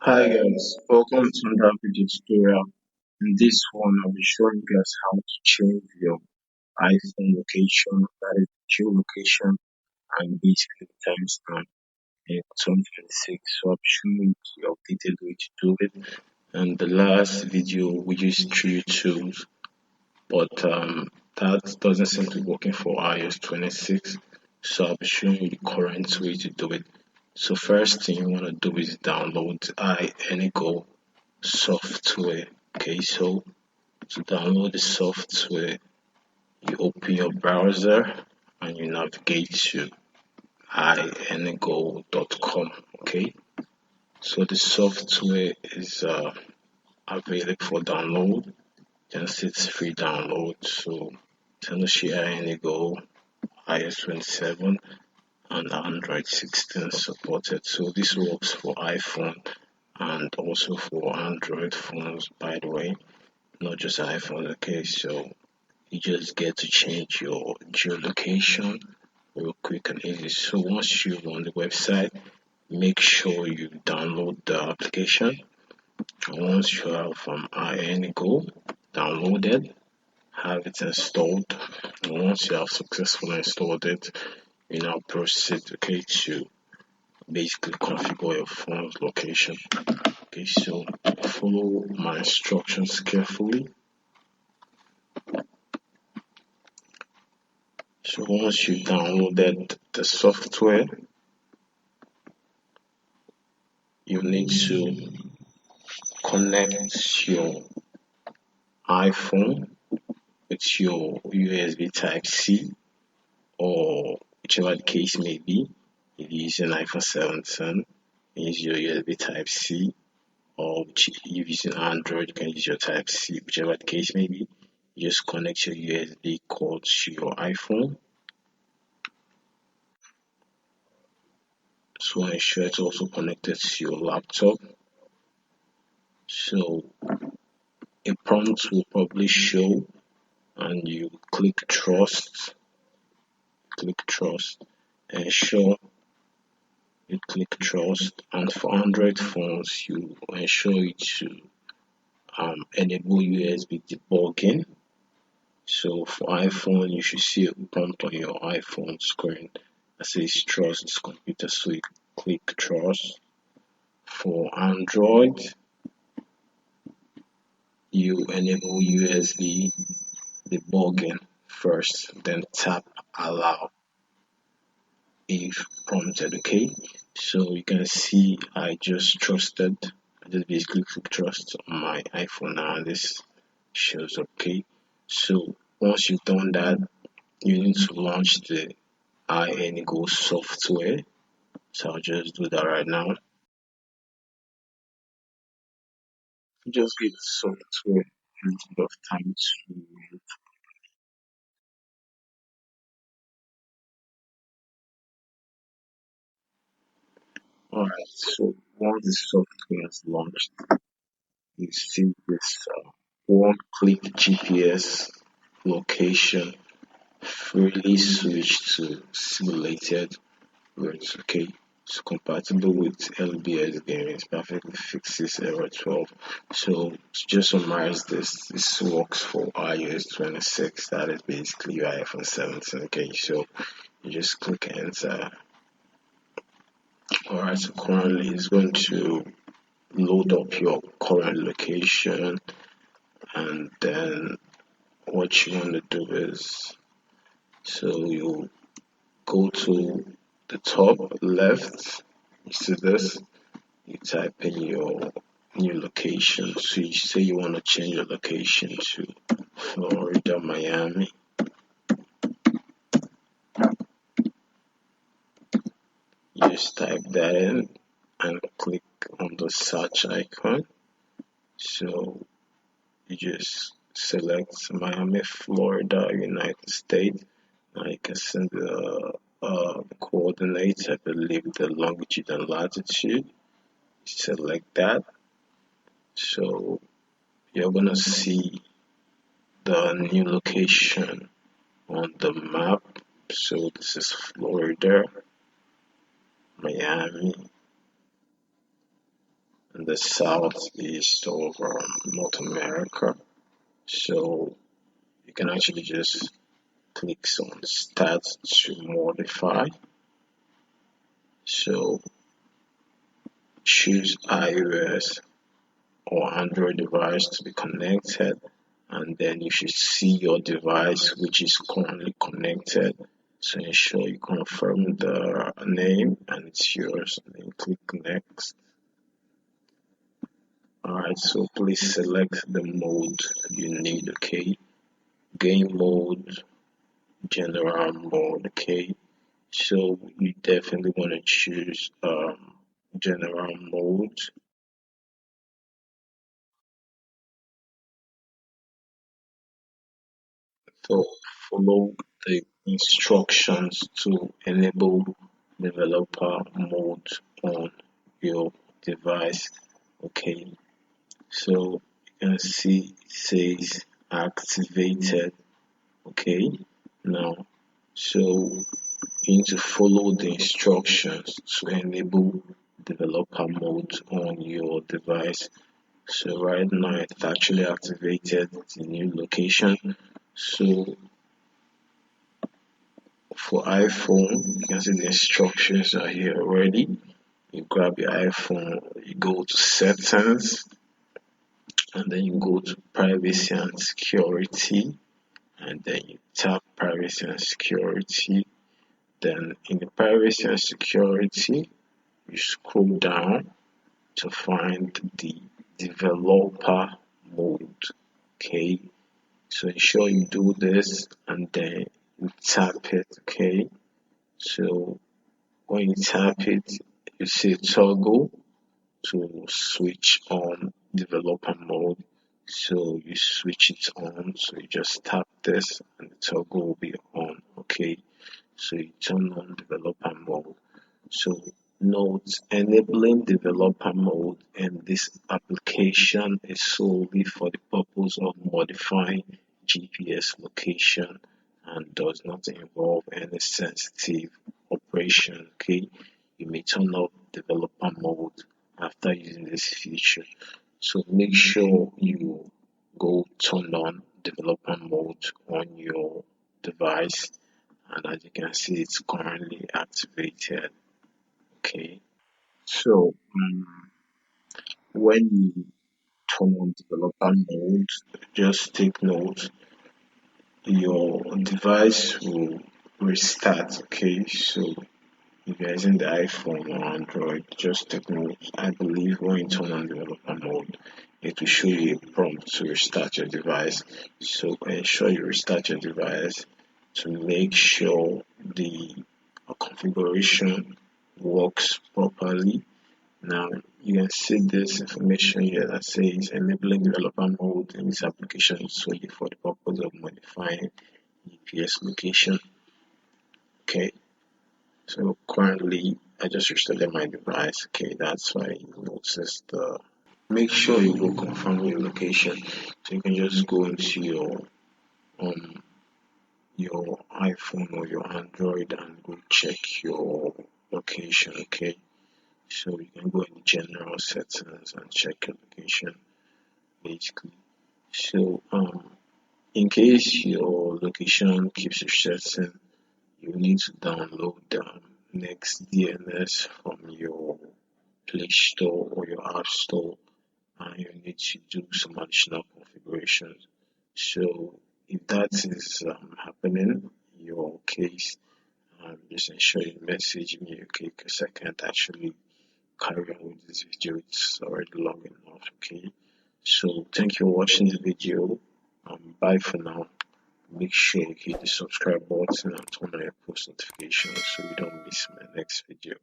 Hi guys, welcome to another video tutorial. In this one, I'll be showing you guys how to change your iPhone location, that is geolocation, and basically timestamp in 2026. So I'll be showing you the updated way to do it. And the last video we used three tools, but that doesn't seem to be working for iOS 26. So I'll be showing you the current way to do it. So first thing you want to do is download iAnyGo software. Okay, so to download the software, you open your browser and you navigate to iNgo.com. Okay, so the software is available for download. Just it's free download. So Tennessee iNgo iOS 27 and Android 16 supported. So this works for iPhone and also for Android phones, by the way, not just iPhone. Okay, so you just get to change your geolocation real quick and easy. So once you're on the website, make sure you download the application. And once you have iAnyGo downloaded, have it installed. And once you have successfully installed it, you now proceed, okay, to basically configure your phone's location. Okay, so follow my instructions carefully. So once you downloaded the software, you need to connect your iPhone with your USB Type C or whichever the case may be. If you're using iPhone 17, use your USB Type C, or if you're using Android, you can use your Type C, whichever the case may be. You just connect your USB cord to your iPhone. So ensure it's also connected to your laptop. So a prompt will probably show and you click trust, ensure you click trust, and for Android phones you ensure you to enable USB debugging. So for iPhone you should see a prompt on your iPhone screen that says trust this computer, so you click trust. For Android you enable USB debugging first, then tap allow if prompted. Okay, so you can see I just basically click trust on my iPhone now and this shows up. Okay, so once you've done that, you need to launch the iAnyGo software. So I'll just do that right now. Just give the software a little bit of time to. Alright, so once the software is launched, you see this one-click GPS location freely switch to simulated routes. Okay, it's compatible with LBS games, perfectly fixes error 12. So to just summarize this works for iOS 26, that is basically your iPhone 17. Okay, so you just click enter. Alright, so currently it's going to load up your current location, and then what you want to do is, so you go to the top left, you see this, you type in your new location. So you say you want to change your location to Florida, Miami. You just type that in and click on the search icon. So you just select Miami, Florida, United States. Now you can send the coordinates, I believe the longitude and latitude. Select that. So you're gonna see the new location on the map. So this is Florida, Miami, and the southeast of North America. So you can actually just click on Start to modify. So choose iOS or Android device to be connected, and then you should see your device which is currently connected. So ensure you confirm the name and it's yours, and then click next. Alright, so please select the mode you need, okay? Game mode, general mode, okay? So you definitely want to choose general mode. So follow the instructions to enable developer mode on your device. Okay, so you can see it says activated. Okay, now so you need to follow the instructions to enable developer mode on your device. So right now it's actually activated the new location. So for iPhone, you can see the instructions are here already. You grab your iPhone, you go to settings, and then you go to privacy and security, and then you tap privacy and security. Then in the privacy and security, you scroll down to find the developer mode. Okay, so ensure you do this and then you tap it. Okay, so when you tap it, you see toggle to switch on developer mode. So you switch it on. So you just tap this and the toggle will be on. Okay. So you turn on developer mode. So note, enabling developer mode in this application is solely for the purpose of modifying GPS location and does not involve any sensitive operation. Okay, you may turn off developer mode after using this feature. So make sure you go turn on developer mode on your device, and as you can see it's currently activated. Okay, so when you turn on developer mode, just take note your device will restart. Okay, so if you're using the iPhone or Android, just take note. I believe when you turn on developer mode, it will show you a prompt to restart your device. So ensure you restart your device to make sure the configuration works properly. Now you can see this information here that says enabling developer mode in this application is solely for the purpose of modifying GPS location. Okay, so currently I just restarted my device. Okay, that's why you notice the. Make sure you go confirm your location. So you can just go into um your iPhone or your Android and go check your location. Okay, so you can go in general settings and check your location basically. So in case your location keeps resetting, you need to download the next DNS from your Play Store or your App Store, and you need to do some additional configurations. So if that is happening in your case, just ensure you message me, okay, because I can't actually carry on with this video. It's already long enough, okay. So thank you for watching the video. Bye for now. Make sure you hit the subscribe button and turn on your post notifications so you don't miss my next video.